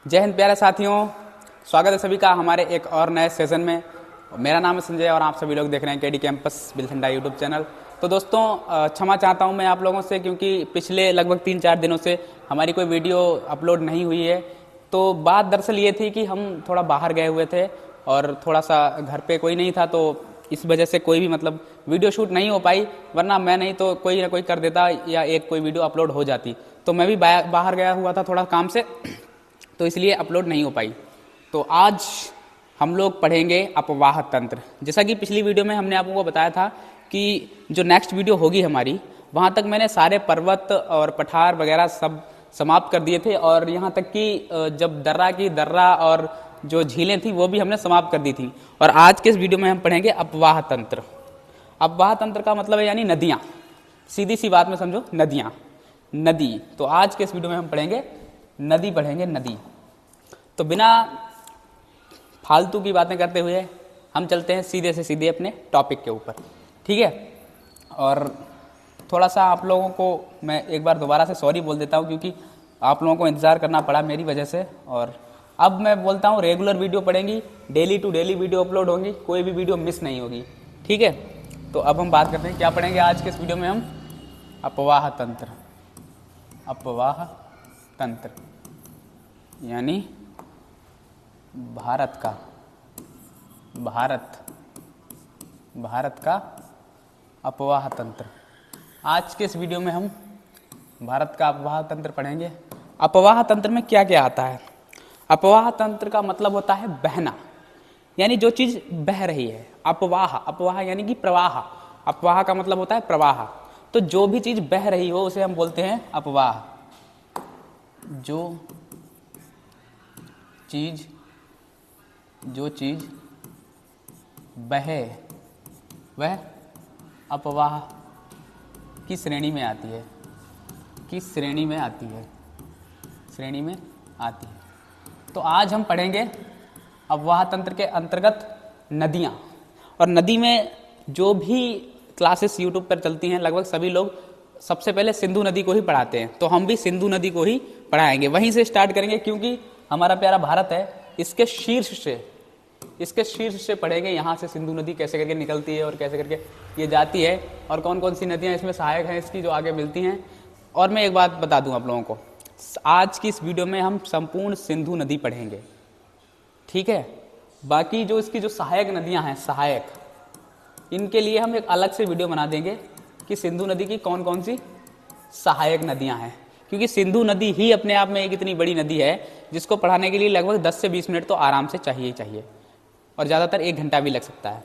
जय हिंद प्यारे साथियों, स्वागत है सभी का हमारे एक और नए सेशन में। मेरा नाम है संजय और आप सभी लोग देख रहे हैं KD campus Bilsanda YouTube channel. तो दोस्तों क्षमा चाहता हूं मैं आप लोगों से, क्योंकि पिछले लगभग 3-4 दिनों से हमारी कोई वीडियो अपलोड नहीं हुई है। तो बात दरअसल ये थी कि हम थोड़ा बाहर गए हुए थे और थोड़ा सा घर पे कोई नहीं था, तो इस वजह से कोई भी वीडियो शूट नहीं हो पाई। वरना मैं नहीं तो कोई ना कोई कर देता या एक कोई वीडियो अपलोड हो जाती। तो मैं भी बाहर गया हुआ था थोड़ा काम से, तो इसलिए अपलोड नहीं हो पाई। तो आज हम लोग पढ़ेंगे अपवाह तंत्र। जैसा कि पिछली वीडियो में हमने आप लोगों को बताया था कि जो नेक्स्ट वीडियो होगी हमारी, वहाँ तक मैंने सारे पर्वत और पठार वगैरह सब समाप्त कर दिए थे, और यहाँ तक कि जब दर्रा और जो झीलें थी वो भी हमने समाप्त कर दी थी। और आज के इस वीडियो में हम पढ़ेंगे अपवाह तंत्र। अपवाह तंत्र का मतलब है यानी नदियाँ। सीधी सी बात में समझो, नदियाँ, नदी। तो आज के इस वीडियो में हम पढ़ेंगे नदी। तो बिना फालतू की बातें करते हुए हम चलते हैं सीधे से सीधे अपने टॉपिक के ऊपर, ठीक है। और थोड़ा सा आप लोगों को मैं एक बार दोबारा से सॉरी बोल देता हूँ, क्योंकि आप लोगों को इंतज़ार करना पड़ा मेरी वजह से। और अब मैं बोलता हूँ रेगुलर वीडियो पड़ेंगी, daily to daily video upload होंगी, कोई भी वीडियो मिस नहीं होगी, ठीक है। तो अब हम बात करते हैं क्या पढ़ेंगे आज के इस वीडियो में हम। अपवाह तंत्र। अपवाह तंत्र यानी भारत का अपवाह तंत्र। आज के इस वीडियो में हम भारत का अपवाह तंत्र पढ़ेंगे। अपवाह तंत्र में क्या क्या आता है? अपवाह तंत्र का मतलब होता है बहना, यानी जो चीज़ बह रही है। अपवाह यानी कि प्रवाह। अपवाह का मतलब होता है प्रवाह। तो जो भी चीज़ बह रही हो उसे हम बोलते हैं अपवाह। जो चीज़ बहे वह अपवाह की श्रेणी में आती है। तो आज हम पढ़ेंगे अपवाह तंत्र के अंतर्गत नदियाँ। और नदी में जो भी क्लासेस यूट्यूब पर चलती हैं, लगभग सभी लोग सबसे पहले सिंधु नदी को ही पढ़ाते हैं। तो हम भी सिंधु नदी को ही पढ़ाएंगे, वहीं से स्टार्ट करेंगे, क्योंकि हमारा प्यारा भारत है, इसके शीर्ष से पढ़ेंगे। यहाँ से सिंधु नदी कैसे करके निकलती है और कैसे करके ये जाती है, और कौन कौन सी नदियाँ इसमें सहायक हैं इसकी जो आगे मिलती हैं। और मैं एक बात बता दूं आप लोगों को, आज की इस वीडियो में हम संपूर्ण सिंधु नदी पढ़ेंगे, ठीक है। बाकी जो इसकी जो सहायक नदियाँ हैं, इनके लिए हम एक अलग से वीडियो बना देंगे कि सिंधु नदी की कौन कौन सी सहायक नदियाँ हैं। क्योंकि सिंधु नदी ही अपने आप में एक इतनी बड़ी नदी है जिसको पढ़ाने के लिए लगभग 10 से 20 मिनट तो आराम से चाहिए ही चाहिए, और ज़्यादातर 1 घंटा भी लग सकता है।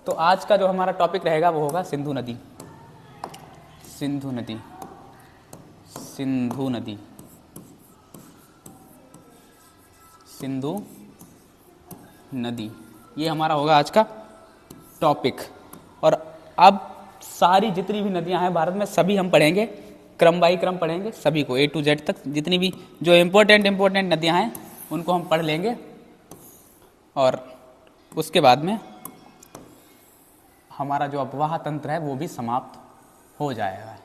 तो आज का जो हमारा टॉपिक रहेगा वो होगा सिंधु नदी। ये हमारा होगा आज का टॉपिक। और अब सारी जितनी भी नदियां हैं भारत में सभी हम पढ़ेंगे, क्रम बाई क्रम पढ़ेंगे सभी को, A to Z तक। जितनी भी जो इम्पोर्टेंट नदियां हैं उनको हम पढ़ लेंगे, और उसके बाद में हमारा जो अपवाह तंत्र है वो भी समाप्त हो जाएगा।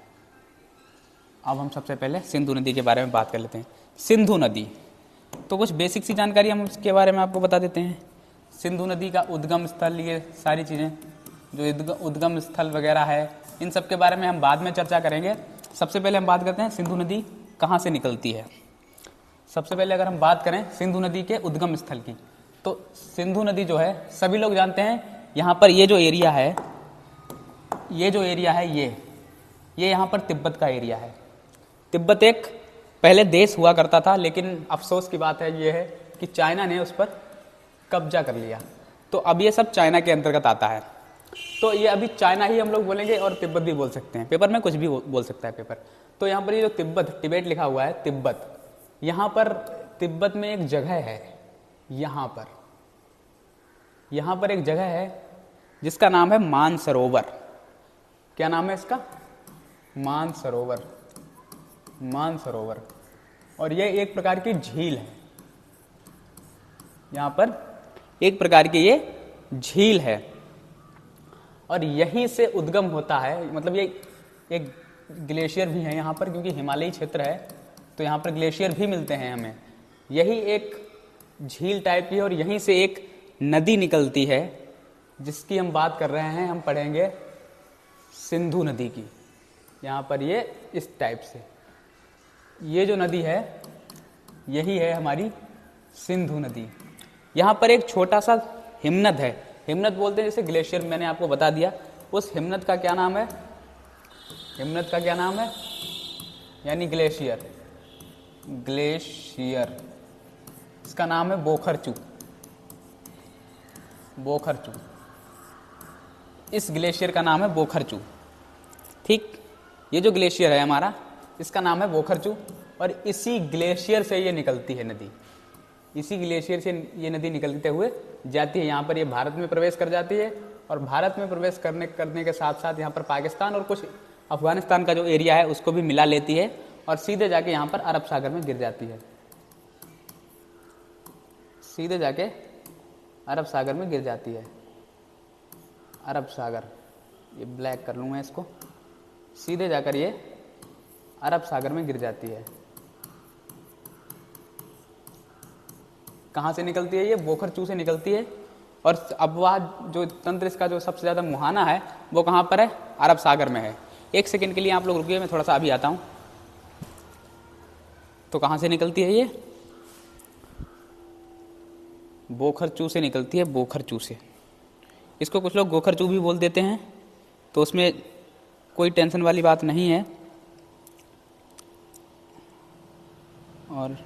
अब हम सबसे पहले सिंधु नदी के बारे में बात कर लेते हैं। सिंधु नदी, तो कुछ बेसिक सी जानकारी हम इसके बारे में आपको बता देते हैं। सिंधु नदी का उद्गम स्थल, ये सारी चीज़ें जो उद्गम स्थल वगैरह है, इन सब के बारे में हम बाद में चर्चा करेंगे। सबसे पहले हम बात करते हैं सिंधु नदी कहाँ से निकलती है। सबसे पहले अगर हम बात करें सिंधु नदी के उद्गम स्थल की, तो सिंधु नदी जो है सभी लोग जानते हैं, यहाँ पर ये जो एरिया है ये यहाँ पर तिब्बत का एरिया है। तिब्बत एक पहले देश हुआ करता था, लेकिन अफसोस की बात है ये है कि चाइना ने उस पर कब्जा कर लिया। तो अब ये सब चाइना के अंतर्गत आता है। तो ये अभी चाइना ही हम लोग बोलेंगे, और तिब्बत भी बोल सकते हैं, पेपर में कुछ भी बोल सकता है पेपर। तो यहाँ पर ये जो टिबेट लिखा हुआ है, तिब्बत, यहाँ पर तिब्बत में एक जगह है, यहाँ पर एक जगह है जिसका नाम है मानसरोवर। क्या नाम है इसका? मानसरोवर। और ये एक प्रकार की झील है, यहाँ पर एक प्रकार की ये झील है, और यहीं से उद्गम होता है। मतलब ये एक ग्लेशियर भी है यहाँ पर, क्योंकि हिमालयी क्षेत्र है तो यहाँ पर ग्लेशियर भी मिलते हैं हमें। यही एक झील टाइप की है और यहीं से एक नदी निकलती है जिसकी हम बात कर रहे हैं, हम पढ़ेंगे सिंधु नदी की। यहाँ पर ये इस टाइप से, ये जो नदी है यही है हमारी सिंधु नदी। यहाँ पर एक छोटा सा हिमनद है, हिमनद बोलते हैं जैसे ग्लेशियर, मैंने आपको बता दिया। उस हिमनद का क्या नाम है? हिमनद का क्या नाम है? यानी ग्लेशियर, ग्लेशियर। इसका नाम है बोखरचू, बोखरचू। इस ग्लेशियर का नाम है बोखरचू। ठीक, ये जो ग्लेशियर है हमारा, इसका नाम है बोखरचू और इसी ग्लेशियर से ये निकलती है नदी। इसी ग्लेशियर से ये नदी निकलते हुए जाती है, यहाँ पर ये भारत में प्रवेश कर जाती है और भारत में प्रवेश करने के साथ साथ यहाँ पर पाकिस्तान और कुछ अफगानिस्तान का जो एरिया है उसको भी मिला लेती है और सीधे जाके यहाँ पर अरब सागर में गिर जाती है, सीधे जाके अरब सागर में गिर जाती है। अरब सागर, ये ब्लैक कर लूँ मैं इसको, सीधे जाकर ये अरब सागर में गिर जाती है। कहाँ से निकलती है? ये बोखरचू से निकलती है। और अब वह जो तंत्र, इसका जो सबसे ज़्यादा मुहाना है वो कहाँ पर है? अरब सागर में है। एक सेकंड के लिए आप लोग रुकिए, मैं थोड़ा सा अभी आता हूँ। तो कहाँ से निकलती है ये? बोखरचू से निकलती है, बोखरचू से। इसको कुछ लोग गोखरचू भी बोल देते हैं, तो उसमें कोई टेंशन वाली बात नहीं है। और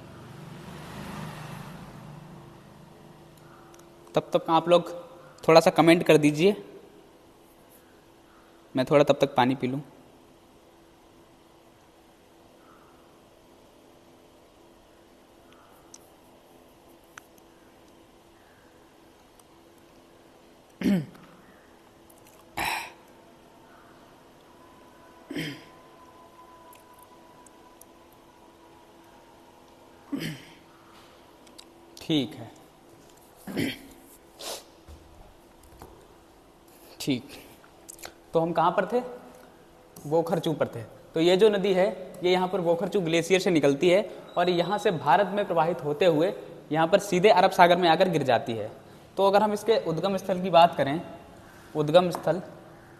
तब तक आप लोग थोड़ा सा कमेंट कर दीजिए, मैं थोड़ा तब तक पानी पी लूँ। ठीक है, ठीक। तो हम कहाँ पर थे? बोखरचू पर थे। तो ये जो नदी है ये यहाँ पर बोखरचू ग्लेशियर से निकलती है और यहाँ से भारत में प्रवाहित होते हुए यहाँ पर सीधे अरब सागर में आकर गिर जाती है। तो अगर हम इसके उद्गम स्थल की बात करें, उद्गम स्थल,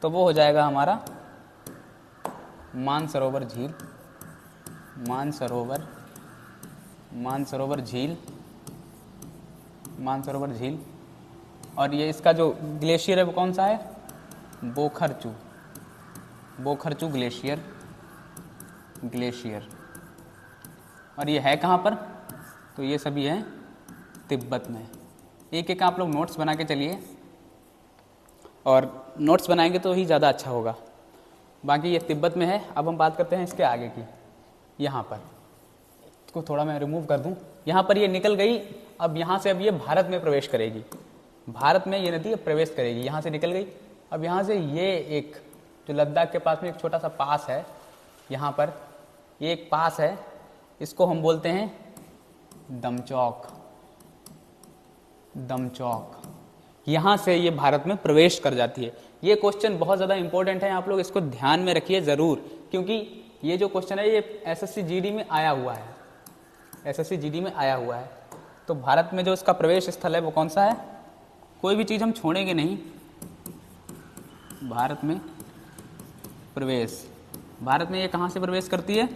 तो वो हो जाएगा हमारा मानसरोवर झील, मानसरोवर, मानसरोवर झील, मानसरोवर झील। और ये इसका जो ग्लेशियर है वो कौन सा है? बोखरचू, बोखरचू ग्लेशियर, ग्लेशियर। और ये है कहाँ पर? तो ये सभी है तिब्बत में। एक एक आप लोग नोट्स बना के चलिए, और नोट्स बनाएंगे तो ही ज़्यादा अच्छा होगा। बाकी ये तिब्बत में है। अब हम बात करते हैं इसके आगे की। यहाँ पर इसको थोड़ा मैं रिमूव कर दूँ। यहाँ पर ये निकल गई, अब यहाँ से अब ये भारत में प्रवेश करेगी, भारत में ये नदी अब प्रवेश करेगी। यहाँ से निकल गई, अब यहाँ से ये एक जो लद्दाख के पास में एक छोटा सा पास है, यहाँ पर ये एक पास है, इसको हम बोलते हैं दमचौक, दमचौक। यहाँ से ये भारत में प्रवेश कर जाती है। ये क्वेश्चन बहुत ज़्यादा इंपॉर्टेंट है, आप लोग इसको ध्यान में रखिए ज़रूर, क्योंकि ये जो क्वेश्चन है ये एसएससी जीडी में आया हुआ है, एसएससी जीडी में आया हुआ है। तो भारत में जो इसका प्रवेश स्थल है वो कौन सा है? कोई भी चीज़ हम छोड़ेंगे नहीं। भारत में प्रवेश, भारत में ये कहाँ से प्रवेश करती है?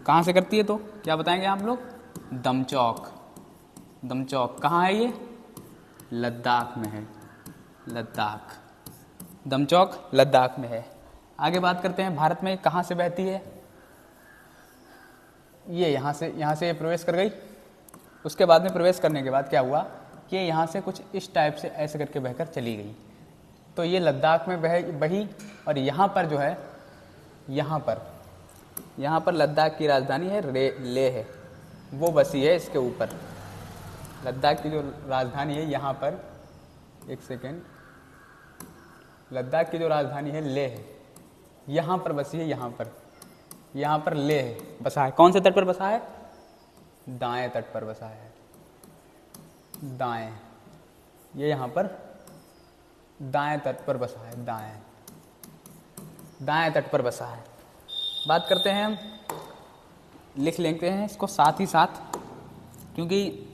कहाँ से करती है? तो क्या बताएंगे आप लोग? दमचौक, दमचौक कहाँ है ये? लद्दाख में है, लद्दाख, दमचौक लद्दाख में है। आगे बात करते हैं भारत में कहाँ से बहती है। ये यहाँ से ये प्रवेश कर गई। उसके बाद में प्रवेश करने के बाद क्या हुआ कि यहाँ से कुछ इस टाइप से ऐसे करके बहकर चली गई। तो ये लद्दाख में बही और यहाँ पर जो है, यहाँ पर लद्दाख की राजधानी है लेह है, वो बसी है इसके ऊपर। लद्दाख की जो राजधानी है यहाँ पर, एक सेकेंड, लद्दाख की जो राजधानी है लेह है, यहाँ पर बसी है, यहाँ पर लेह बसा है। कौन से तट पर बसा है? दाएं तट पर बसा है, दाएं, ये यहाँ पर दाएं तट पर बसा है, दाएं तट पर बसा है। बात करते हैं हम, लिख लेते हैं इसको साथ ही साथ। क्योंकि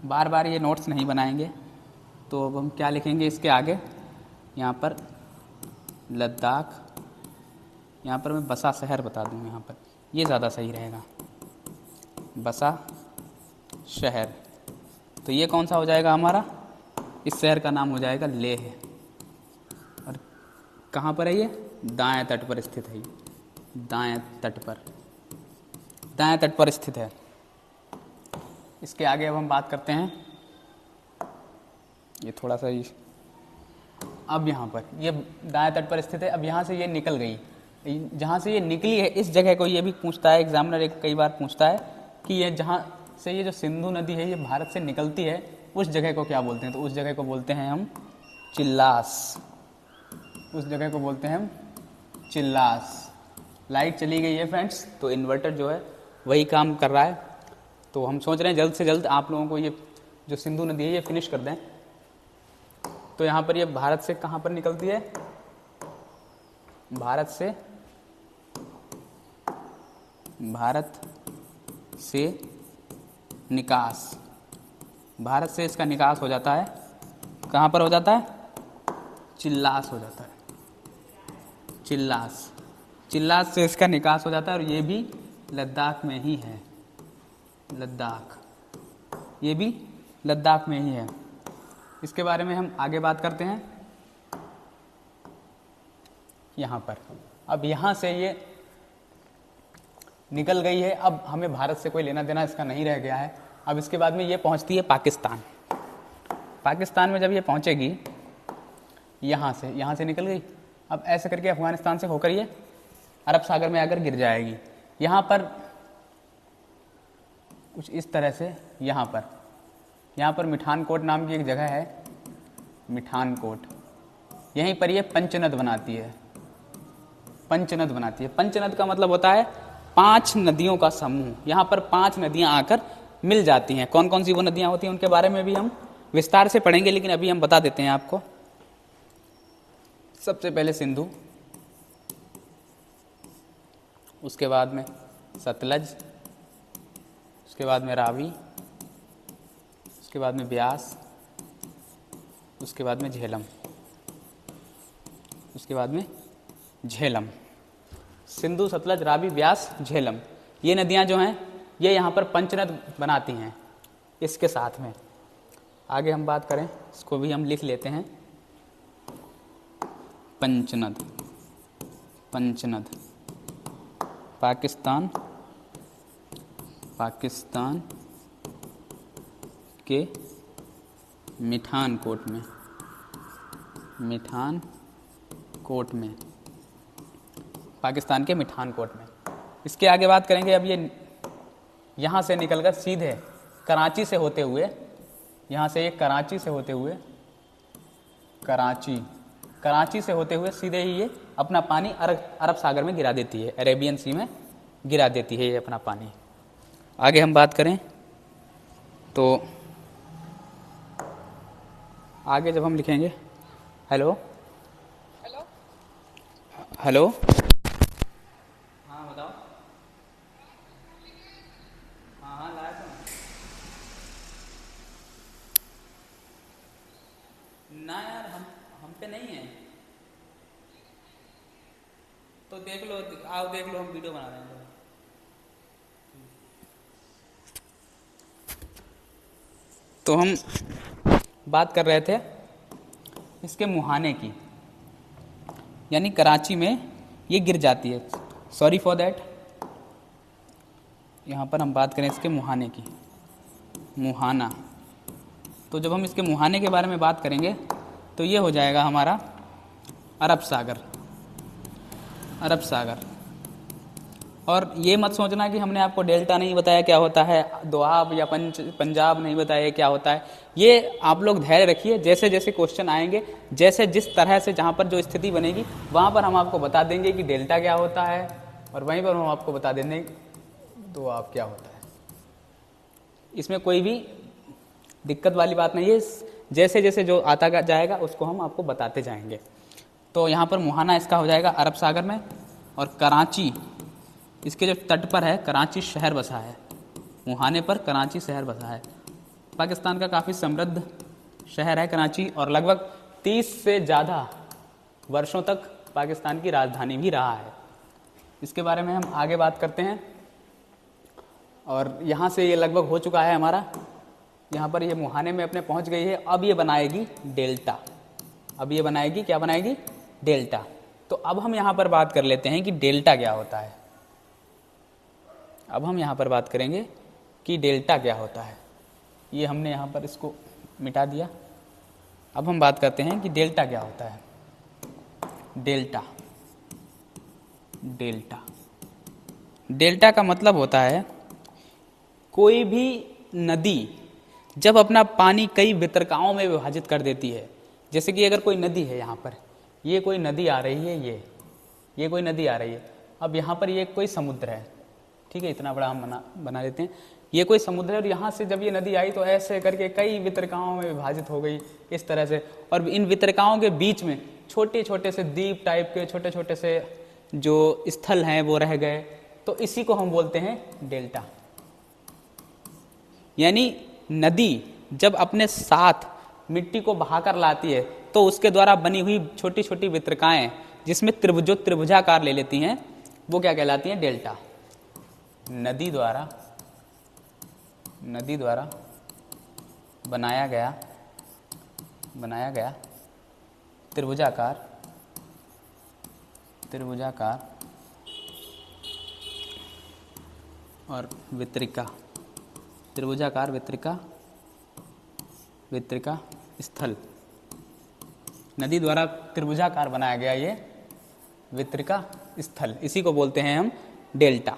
बार बार ये नोट्स नहीं बनाएंगे, तो अब हम क्या लिखेंगे इसके आगे, यहाँ पर लद्दाख, यहाँ पर मैं बसा शहर बता दूँ, यहाँ पर ये ज़्यादा सही रहेगा, बसा शहर। तो ये कौन सा हो जाएगा हमारा, इस शहर का नाम हो जाएगा लेह। और कहाँ पर है ये, दाएं तट पर स्थित है, दाएं तट पर, दाएं तट पर स्थित है। इसके आगे अब हम बात करते हैं, ये थोड़ा सा अब यहाँ पर ये दाएं तट पर स्थित है। अब यहाँ से ये निकल गई, जहाँ से ये निकली है इस जगह को ये भी पूछता है एग्जामिनर, एक कई बार पूछता है कि ये जहाँ से ये जो सिंधु नदी है ये भारत से निकलती है, उस जगह को क्या बोलते हैं, तो उस जगह को बोलते हैं हम चिल्लास, उस जगह को बोलते हैं हम चिल्लास। लाइट चली गई है फ्रेंड्स, तो इन्वर्टर जो है वही काम कर रहा है। तो हम सोच रहे हैं जल्द से जल्द आप लोगों को ये जो सिंधु नदी है ये फिनिश कर दें। तो यहाँ पर ये भारत से कहाँ पर निकलती है, भारत से निकास, भारत से इसका निकास हो जाता है, कहाँ पर हो जाता है, चिल्लास हो जाता है, चिल्लास, चिल्लास से इसका निकास हो जाता है। और ये भी लद्दाख में ही है, लद्दाख, ये भी लद्दाख में ही है। इसके बारे में हम आगे बात करते हैं। यहाँ पर अब यहाँ से ये निकल गई है, अब हमें भारत से कोई लेना देना इसका नहीं रह गया है। अब इसके बाद में ये पहुँचती है पाकिस्तान। पाकिस्तान में जब ये पहुँचेगी यहाँ से निकल गई, अब ऐसे करके अफगानिस्तान से होकर ये अरब सागर में आकर गिर जाएगी। यहाँ पर कुछ इस तरह से, यहाँ पर मिठानकोट नाम की एक जगह है, मिठानकोट, यहीं पर ये पंचनद बनाती है, पंचनद बनाती है। पंचनद का मतलब होता है 5 नदियों का समूह। यहाँ पर 5 नदियाँ आकर मिल जाती हैं। कौन कौन सी वो नदियाँ होती हैं उनके बारे में भी हम विस्तार से पढ़ेंगे, लेकिन अभी हम बता देते हैं आपको। सबसे पहले सिंधु, उसके बाद में सतलज, उसके बाद में रावी, उसके बाद में ब्यास, उसके बाद में झेलम, उसके बाद में झेलम। सिंधु, सतलज, रावी, ब्यास, झेलम, ये नदियां जो हैं ये यहाँ पर पंचनद बनाती हैं। इसके साथ में आगे हम बात करें, इसको भी हम लिख लेते हैं, पंचनद, पंचनद, पाकिस्तान के मिठानकोट में, मिठानकोट में, पाकिस्तान के मिठानकोट में। इसके आगे बात करेंगे। अब ये यहाँ से निकलकर सीधे कराची से होते हुए, यहाँ से ये कराची से होते हुए, कराची से होते हुए सीधे ही ये अपना पानी अरब सागर में गिरा देती है, अरेबियन सी में गिरा देती है ये अपना पानी। आगे हम बात करें तो आगे जब हम लिखेंगे, हेलो हेलो हेलो, हाँ बताओ, हाँ लाया था ना यार, हम पे नहीं है, तो देख लो, आओ देख लो, हम वीडियो बना रहे हैं। तो हम बात कर रहे थे इसके मुहाने की, यानी कराची में ये गिर जाती है, सॉरी फॉर दैट। यहाँ पर हम बात करें इसके मुहाने की, मुहाना। तो जब हम इसके मुहाने के बारे में बात करेंगे तो ये हो जाएगा हमारा अरब सागर, अरब सागर। और ये मत सोचना कि हमने आपको डेल्टा नहीं बताया क्या होता है, दोआब या पंजाब नहीं बताया क्या होता है। ये आप लोग धैर्य रखिए, जैसे जैसे क्वेश्चन आएंगे, जैसे जिस तरह से जहाँ पर जो स्थिति बनेगी वहाँ पर हम आपको बता देंगे कि डेल्टा क्या होता है, और वहीं पर हम आपको बता देंगे दोआब क्या होता है। इसमें कोई भी दिक्कत वाली बात नहीं है, जैसे जैसे जो आता जाएगा उसको हम आपको बताते जाएंगे। तो यहाँ पर मुहाना इसका हो जाएगा अरब सागर में, और कराची इसके जो तट पर है, कराची शहर बसा है, मुहाने पर कराची शहर बसा है। पाकिस्तान का काफ़ी समृद्ध शहर है कराची और लगभग 30 से ज़्यादा वर्षों तक पाकिस्तान की राजधानी भी रहा है। इसके बारे में हम आगे बात करते हैं। और यहाँ से ये लगभग हो चुका है हमारा, यहाँ पर ये मुहाने में अपने पहुँच गई है। अब ये बनाएगी डेल्टा, अब ये बनाएगी, क्या बनाएगी? डेल्टा। तो अब हम यहाँ पर बात कर लेते हैं कि डेल्टा क्या होता है। अब हम यहाँ पर बात करेंगे कि डेल्टा क्या होता है। ये हमने यहाँ पर इसको मिटा दिया। अब हम बात करते हैं कि डेल्टा क्या होता है। डेल्टा, डेल्टा, डेल्टा का मतलब होता है कोई भी नदी जब अपना पानी कई वितरकाओं में विभाजित कर देती है। जैसे कि अगर कोई नदी है, यहाँ पर ये कोई नदी आ रही है, ये कोई नदी आ रही है। अब यहाँ पर ये कोई समुद्र है, ठीक है, इतना बड़ा हम बना लेते हैं। ये कोई समुद्र है और यहाँ से जब ये नदी आई तो ऐसे करके कई वितरकाओं में विभाजित हो गई इस तरह से। और इन वितरकाओं के बीच में छोटे छोटे से द्वीप टाइप के छोटे छोटे से जो स्थल हैं वो रह गए। तो इसी को हम बोलते हैं डेल्टा। यानी नदी जब अपने साथ मिट्टी को बहाकर लाती है तो उसके द्वारा बनी हुई छोटी छोटी वितरकाएं जिसमें त्रिभुजाकार ले लेती हैं, वो क्या कहलाती हैं? डेल्टा। नदी द्वारा बनाया गया त्रिभुजाकार और वितरिका, त्रिभुजाकार वितरिका स्थल। नदी द्वारा त्रिभुजाकार बनाया गया ये वितरिका स्थल, इसी को बोलते हैं हम डेल्टा।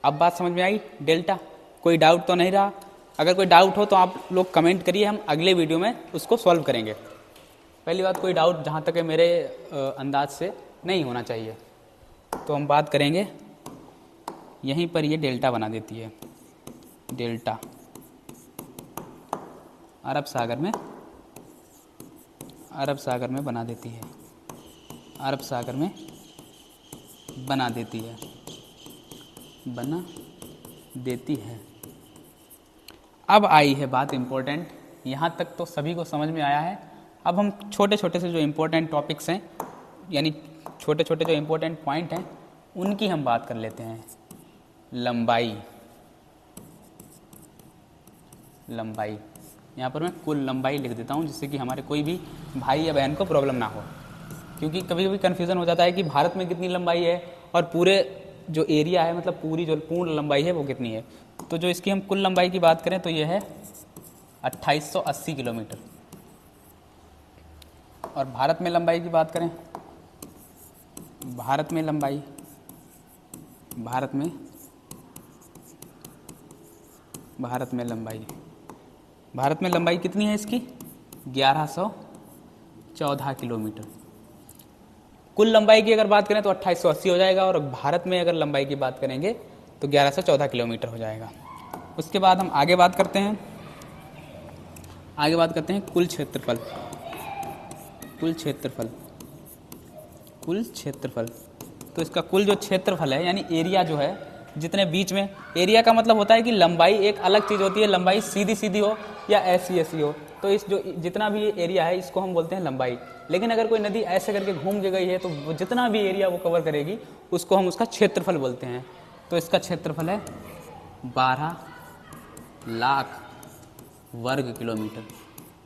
अब बात समझ में आई डेल्टा? कोई डाउट तो नहीं रहा? अगर कोई डाउट हो तो आप लोग कमेंट करिए, हम अगले वीडियो में उसको सॉल्व करेंगे। पहली बात, कोई डाउट जहाँ तक है मेरे अंदाज से नहीं होना चाहिए। तो हम बात करेंगे, यहीं पर ये डेल्टा बना देती है। डेल्टा अरब सागर में बना देती है, अरब सागर में बना देती है। अब आई है बात इम्पोर्टेंट। यहाँ तक तो सभी को समझ में आया है। अब हम छोटे छोटे से जो इम्पोर्टेंट टॉपिक्स हैं, यानी छोटे छोटे जो इम्पोर्टेंट पॉइंट हैं, उनकी हम बात कर लेते हैं। लंबाई, यहाँ पर मैं कुल लंबाई लिख देता हूँ जिससे कि हमारे कोई भी भाई या बहन को प्रॉब्लम ना हो, क्योंकि कभी कभी कन्फ्यूज़न हो जाता है कि भारत में कितनी लंबाई है और पूरे जो एरिया है, मतलब पूरी जो पूर्ण लंबाई है वो कितनी है। तो जो इसकी हम कुल लंबाई की बात करें तो ये है 2880 किलोमीटर। और भारत में लंबाई की बात करें, भारत में लंबाई कितनी है इसकी? 1114 किलोमीटर। कुल लंबाई की अगर बात करें तो 2880 हो जाएगा, और भारत में अगर लंबाई की बात करेंगे तो 1114 किलोमीटर हो जाएगा। उसके बाद हम आगे बात करते हैं कुल क्षेत्रफल। तो इसका कुल जो क्षेत्रफल है, यानी एरिया जो है, जितने बीच में, एरिया का मतलब होता है कि लंबाई एक अलग चीज़ होती है, लंबाई सीधी सीधी हो या ऐसी हो। तो इस जो जितना भी एरिया है इसको हम बोलते हैं लंबाई। लेकिन अगर कोई नदी ऐसे करके घूम के गई है तो वो जितना भी एरिया वो कवर करेगी उसको हम उसका क्षेत्रफल बोलते हैं। तो इसका क्षेत्रफल है 12 लाख वर्ग किलोमीटर।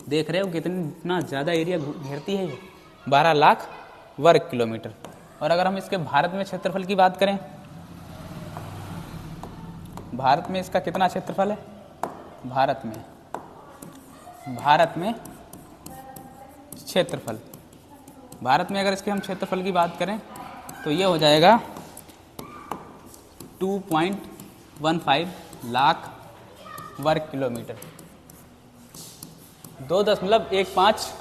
देख रहे हो कितना ज़्यादा एरिया घेरती है ये, 12 लाख वर्ग किलोमीटर। और अगर हम इसके भारत में क्षेत्रफल की बात करें, भारत में इसका कितना क्षेत्रफल है? भारत में अगर इसके हम क्षेत्रफल की बात करें तो ये हो जाएगा 2.15 लाख वर्ग किलोमीटर। 2.15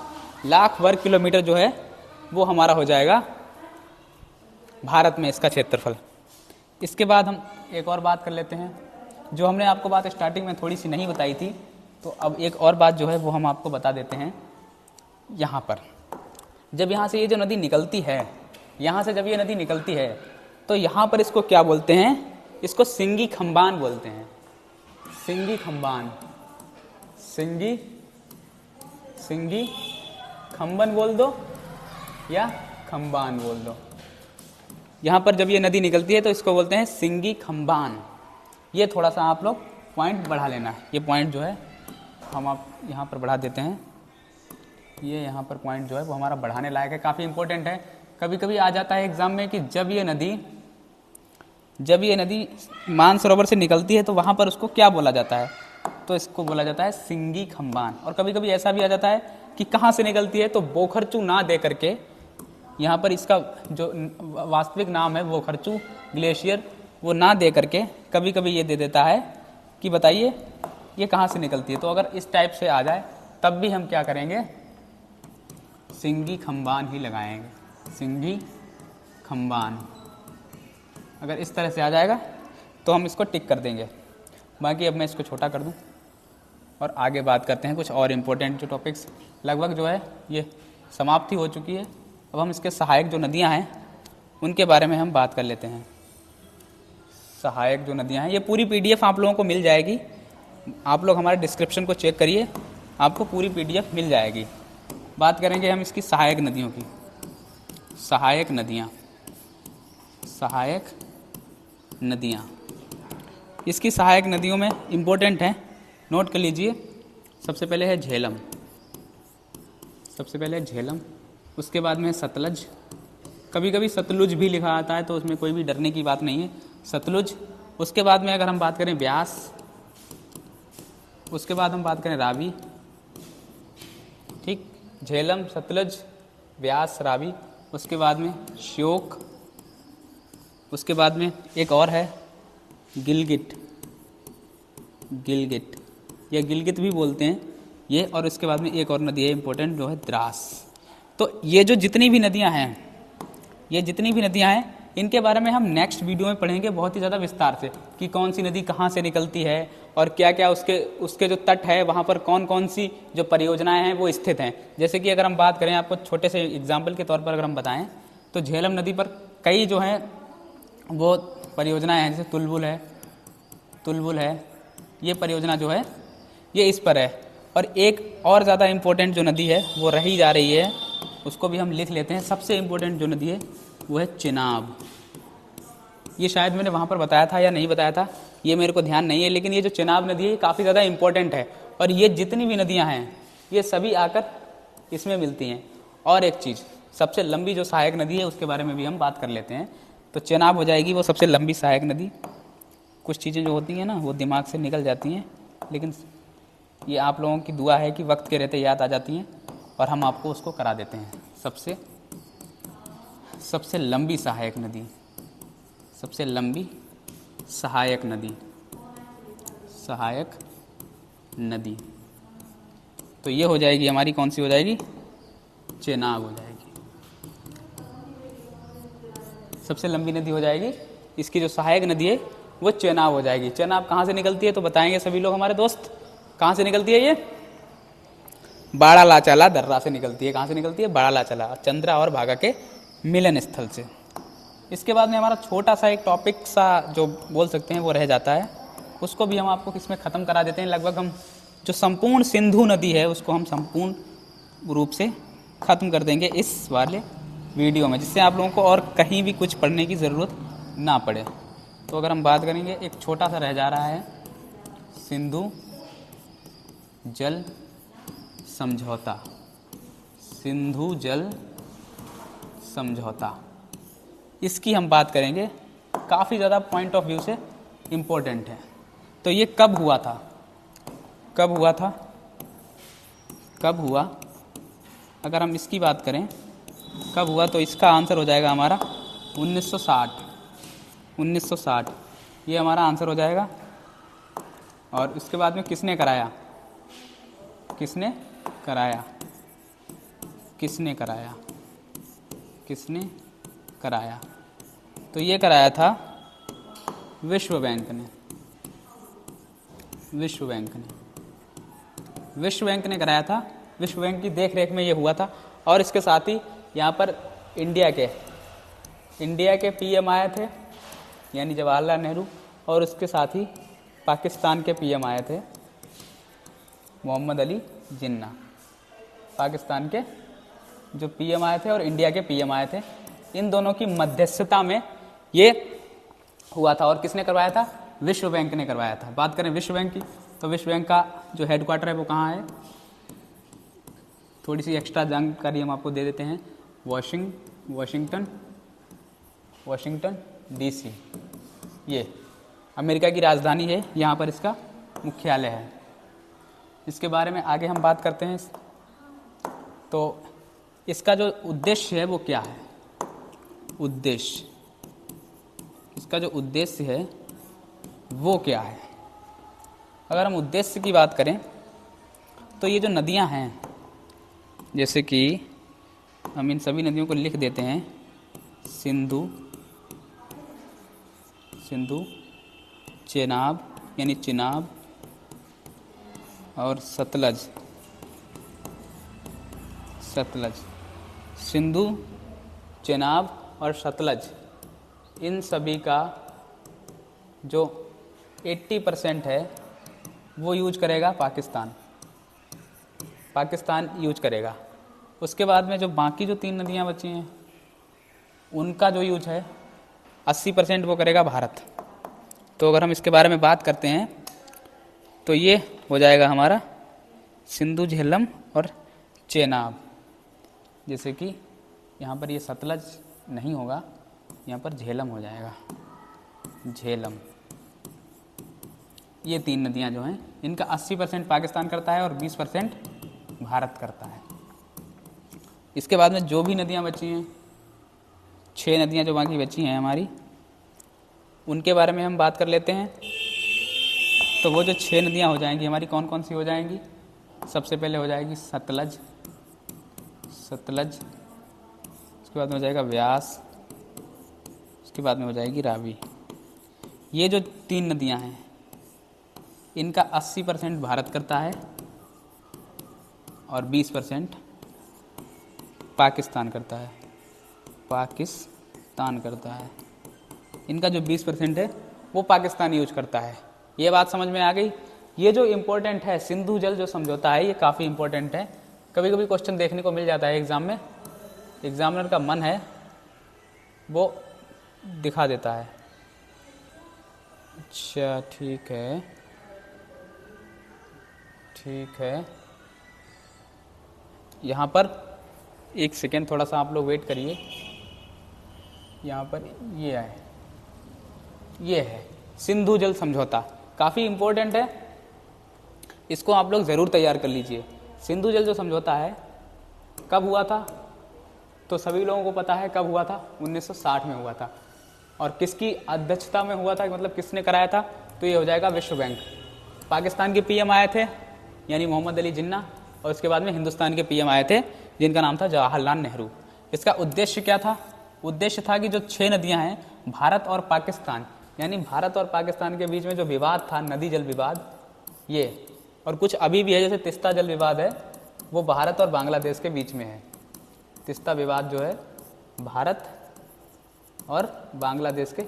लाख वर्ग किलोमीटर जो है वो हमारा हो जाएगा भारत में इसका क्षेत्रफल। इसके बाद हम एक और बात कर लेते हैं, जो हमने आपको बात स्टार्टिंग में थोड़ी सी नहीं बताई थी, तो अब एक और बात जो है वो हम आपको बता देते हैं। यहाँ पर जब यहाँ से ये जो नदी निकलती है, जब ये नदी निकलती है तो यहाँ पर इसको क्या बोलते हैं? इसको सिंगी खंबान बोलते हैं। सिंगी खम्बान, सिंगी सिंगी खम्बन बोल दो या खम्बान बोल दो। यहाँ पर जब ये नदी निकलती है तो इसको बोलते हैं सिंगी खम्बान। ये थोड़ा सा आप लोग पॉइंट बढ़ा लेना है। ये पॉइंट जो है हम आप यहाँ पर बढ़ा देते हैं। ये यहाँ पर पॉइंट जो है वो हमारा बढ़ाने लायक है, काफ़ी इंपॉर्टेंट है। कभी कभी आ जाता है एग्जाम में कि जब ये नदी मानसरोवर से निकलती है तो वहाँ पर उसको क्या बोला जाता है, तो इसको बोला जाता है सिंगी खम्बान। और कभी कभी ऐसा भी आ जाता है कि कहाँ से निकलती है, तो बोखरचू ना दे करके यहाँ पर इसका जो वास्तविक नाम है बोखरचू ग्लेशियर वो ना दे करके कभी कभी ये दे देता है कि बताइए ये कहाँ से निकलती है। तो अगर इस टाइप से आ जाए तब भी हम क्या करेंगे, सिंगी खम्बान ही लगाएंगे, सिंगी खम्बान। अगर इस तरह से आ जाएगा तो हम इसको टिक कर देंगे। बाकी अब मैं इसको छोटा कर दूं और आगे बात करते हैं कुछ और इम्पोर्टेंट जो टॉपिक्स। लगभग जो है ये समाप्ति हो चुकी है। अब हम इसके सहायक जो नदियां हैं उनके बारे में हम बात कर लेते हैं। सहायक जो नदियां हैं, ये पूरी पीडीएफ आप लोगों को मिल जाएगी। आप लोग हमारे डिस्क्रिप्शन को चेक करिए, आपको पूरी पीडीएफ मिल जाएगी। बात करेंगे हम इसकी सहायक नदियों की। सहायक नदियाँ, सहायक नदियाँ, इसकी सहायक नदियों में इम्पोर्टेंट है, नोट कर लीजिए। सबसे पहले है झेलम, सबसे पहले है झेलम, उसके बाद में है सतलज। कभी कभी सतलुज भी लिखा आता है तो उसमें कोई भी डरने की बात नहीं है, सतलुज। उसके बाद में अगर हम बात करें ब्यास, उसके बाद हम बात करें रावी, ठीक, झेलम, सतलज, ब्यास, रावी। उसके बाद में श्योक, उसके बाद में एक और है गिलगिट, गिलगिट या गिलगित भी बोलते हैं ये। और उसके बाद में एक और नदी है इम्पोर्टेंट जो है द्रास। तो ये जो जितनी भी नदियां हैं, ये जितनी भी नदियां हैं इनके बारे में हम नेक्स्ट वीडियो में पढ़ेंगे बहुत ही ज़्यादा विस्तार से कि कौन सी नदी कहाँ से निकलती है और क्या क्या उसके जो तट है वहाँ पर कौन कौन सी जो परियोजनाएं हैं वो स्थित हैं। जैसे कि अगर हम बात करें, आपको छोटे से एग्जाम्पल के तौर पर अगर हम बताएं तो झेलम नदी पर कई जो हैं वो परियोजनाएं हैं, जैसे तुलबुल है, ये परियोजना जो है ये इस पर है। और एक और ज़्यादा इम्पोर्टेंट जो नदी है वो रही जा रही है, उसको भी हम लिख लेते हैं। सबसे इम्पोर्टेंट जो नदी है वो है चेनाब। ये शायद मैंने वहाँ पर बताया था या नहीं बताया था, ये मेरे को ध्यान नहीं है, लेकिन ये जो चेनाब नदी है ये काफ़ी ज़्यादा इम्पोर्टेंट है। और ये जितनी भी नदियाँ हैं ये सभी आकर इसमें मिलती हैं। और एक चीज़, सबसे लंबी जो सहायक नदी है उसके बारे में भी हम बात कर लेते हैं। तो चेनाब हो जाएगी वो सबसे लंबी सहायक नदी। कुछ चीज़ें जो होती हैं ना वो दिमाग से निकल जाती हैं, लेकिन ये आप लोगों की दुआ है कि वक्त के रहते याद आ जाती हैं और हम आपको उसको करा देते हैं। सबसे लंबी सहायक नदी, सबसे लंबी सहायक नदी, सहायक नदी तो ये हो जाएगी हमारी, कौन सी हो जाएगी, चेनाब हो जाएगी। सबसे लंबी नदी हो जाएगी, इसकी जो सहायक नदी है वो चेनाब हो जाएगी। चेनाब कहाँ से निकलती है तो बताएंगे सभी लोग हमारे दोस्त। कहाँ से निकलती है ये, बाड़ा लाचाला दर्रा से निकलती है। कहाँ से निकलती है, बाड़ा लाचाला, चंद्रा और भागा के मिलन स्थल से। इसके बाद में हमारा छोटा सा एक टॉपिक सा जो बोल सकते हैं वो रह जाता है, उसको भी हम आपको इसमें ख़त्म करा देते हैं। लगभग हम जो संपूर्ण सिंधु नदी है उसको हम संपूर्ण रूप से ख़त्म कर देंगे इस वाले वीडियो में, जिससे आप लोगों को और कहीं भी कुछ पढ़ने की ज़रूरत ना पड़े। तो अगर हम बात करेंगे, एक छोटा सा रह जा रहा है सिंधु जल समझौता, सिंधु जल समझौता, इसकी हम बात करेंगे। काफ़ी ज़्यादा पॉइंट ऑफ व्यू से इम्पोर्टेंट है। तो ये कब हुआ था, कब हुआ था, कब हुआ, अगर हम इसकी बात करें कब हुआ तो इसका आंसर हो जाएगा हमारा 1960, 1960 ये हमारा आंसर हो जाएगा। और उसके बाद में किसने कराया, किसने कराया, किसने कराया, किसने कराया, तो ये कराया था विश्व बैंक ने, विश्व बैंक ने, विश्व बैंक ने कराया था। विश्व बैंक की देख रेख में ये हुआ था। और इसके साथ ही यहाँ पर इंडिया के पीएम आए थे, यानी जवाहरलाल नेहरू, और उसके साथ ही पाकिस्तान के पीएम आए थे मोहम्मद अली जिन्ना। पाकिस्तान के जो पीएम आए थे और इंडिया के पीएम आए थे, इन दोनों की मध्यस्थता में ये हुआ था। और किसने करवाया था? विश्व बैंक ने करवाया था। बात करें विश्व बैंक की, तो विश्व बैंक का जो हेडक्वार्टर है वो कहाँ है? थोड़ी सी एक्स्ट्रा जानकारी हम आपको दे देते हैं। वाशिंगटन DC, ये अमेरिका की राजधानी है, यहाँ पर इसका मुख्यालय है। इसके बारे में आगे हम बात करते हैं। तो इसका जो उद्देश्य है वो क्या है? उद्देश्य, इसका जो उद्देश्य है वो क्या है? अगर हम उद्देश्य की बात करें तो ये जो नदियां हैं, जैसे कि हम इन सभी नदियों को लिख देते हैं, सिंधु, चेनाब यानी चिनाब और सतलज। सिंधु, चेनाब और सतलज, इन सभी का जो 80% है वो यूज करेगा पाकिस्तान यूज करेगा। उसके बाद में जो बाकी जो 3 नदियां बची हैं उनका जो यूज है 80% वो करेगा भारत। तो अगर हम इसके बारे में बात करते हैं तो ये हो जाएगा हमारा सिंधु, झेलम और चेनाब। जैसे कि यहाँ पर ये सतलज नहीं होगा, यहाँ पर झेलम हो जाएगा, झेलम। ये 3 नदियाँ जो हैं इनका 80% पाकिस्तान करता है और 20% भारत करता है। इसके बाद में जो भी नदियाँ बची हैं, 6 नदियाँ जो बाकी बची हैं हमारी, उनके बारे में हम बात कर लेते हैं। तो वो जो 6 नदियाँ हो जाएंगी हमारी, कौन कौन सी हो जाएंगी? सबसे पहले हो जाएगी सतलज, उसके बाद में हो जाएगा व्यास, उसके बाद में हो जाएगी रावी। ये जो 3 नदियाँ हैं इनका 80% भारत करता है और 20% पाकिस्तान करता है। इनका जो 20% है वो पाकिस्तान यूज करता है। ये बात समझ में आ गई? ये जो इम्पोर्टेंट है, सिंधु जल जो समझौता है, ये काफ़ी इम्पोर्टेंट है। कभी कभी क्वेश्चन देखने को मिल जाता है एग्ज़ाम में, एग्जामिनर का मन है वो दिखा देता है। अच्छा, ठीक है। यहाँ पर एक सेकेंड, थोड़ा सा आप लोग वेट करिए। यहाँ पर ये है सिंधु जल समझौता, काफ़ी इम्पोर्टेंट है, इसको आप लोग ज़रूर तैयार कर लीजिए। सिंधु जल जो समझौता है कब हुआ था? तो सभी लोगों को पता है कब हुआ था, 1960 में हुआ था। और किसकी अध्यक्षता में हुआ था, मतलब किसने कराया था? तो ये हो जाएगा विश्व बैंक। पाकिस्तान के पीएम आए थे यानी मोहम्मद अली जिन्ना, और उसके बाद में हिंदुस्तान के पीएम आए थे जिनका नाम था जवाहरलाल नेहरू। इसका उद्देश्य क्या था? उद्देश्य था कि जो 6 नदियां हैं, भारत और पाकिस्तान, यानी भारत और पाकिस्तान के बीच में जो विवाद था, नदी जल विवाद, ये, और कुछ अभी भी है, जैसे तिस्ता जल विवाद है, वो भारत और बांग्लादेश के बीच में है। तिस्ता विवाद जो है भारत और बांग्लादेश के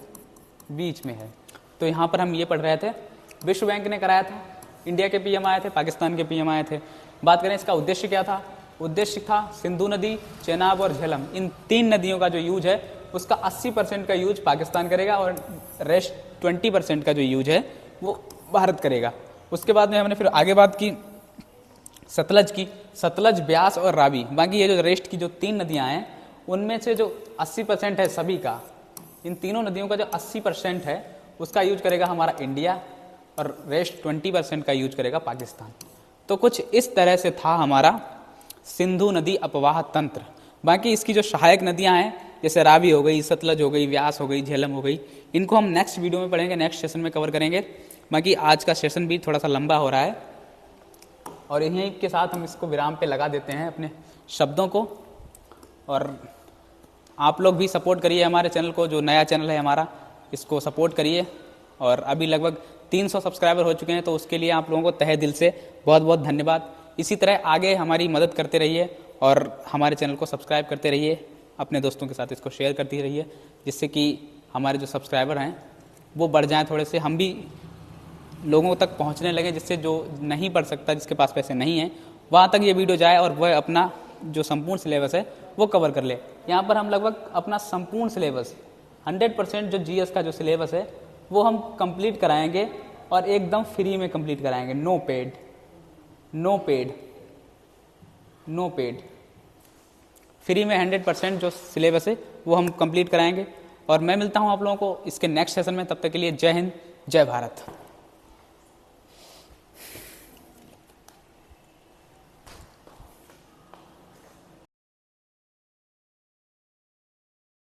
बीच में है। तो यहाँ पर हम ये पढ़ रहे थे, विश्व बैंक ने कराया था, इंडिया के पीएम आए थे, पाकिस्तान के पीएम आए थे। बात करें इसका उद्देश्य क्या था? उद्देश्य था सिंधु नदी, चेनाब और झेलम, इन 3 नदियों का जो यूज है उसका 80% का यूज पाकिस्तान करेगा और रेस्ट 20% का जो यूज है वो भारत करेगा। उसके बाद में हमने फिर आगे बात की सतलज की, सतलज, ब्यास और रावी। बाकी ये जो रेस्ट की जो 3 नदियां हैं उनमें से जो 80% है सभी का, इन तीनों नदियों का जो 80% है उसका यूज करेगा हमारा इंडिया और रेस्ट 20% का यूज करेगा पाकिस्तान। तो कुछ इस तरह से था हमारा सिंधु नदी अपवाह तंत्र। बाकी इसकी जो सहायक नदियां हैं, जैसे रावी हो गई, सतलज हो गई, व्यास हो गई, झेलम हो गई, इनको हम नेक्स्ट वीडियो में पढ़ेंगे, नेक्स्ट सेशन में कवर करेंगे। बाकी आज का सेशन भी थोड़ा सा लंबा हो रहा है और यहीं के साथ हम इसको विराम पे लगा देते हैं अपने शब्दों को। और आप लोग भी सपोर्ट करिए हमारे चैनल को, जो नया चैनल है हमारा, इसको सपोर्ट करिए। और अभी लगभग 300 सब्सक्राइबर हो चुके हैं, तो उसके लिए आप लोगों को तहे दिल से बहुत बहुत धन्यवाद। इसी तरह आगे हमारी मदद करते रहिए और हमारे चैनल को सब्सक्राइब करते रहिए, अपने दोस्तों के साथ इसको शेयर करते रहिए, जिससे कि हमारे जो सब्सक्राइबर हैं वो बढ़ जाएं थोड़े से, हम भी लोगों तक पहुंचने लगे, जिससे जो नहीं पढ़ सकता, जिसके पास पैसे नहीं हैं, वहाँ तक ये वीडियो जाए और वह अपना जो संपूर्ण सिलेबस है वो कवर कर ले। यहाँ पर हम लगभग अपना संपूर्ण सिलेबस 100% जो जीएस का जो सिलेबस है वो हम कंप्लीट कराएंगे और एकदम फ्री में कंप्लीट कराएंगे, no paid, no paid, no paid, free में 100% जो सिलेबस है वो हम कंप्लीट कराएंगे। और मैं मिलता हूँ आप लोगों को इसके नेक्स्ट सेशन में, तब तक के लिए जय हिंद, जय भारत।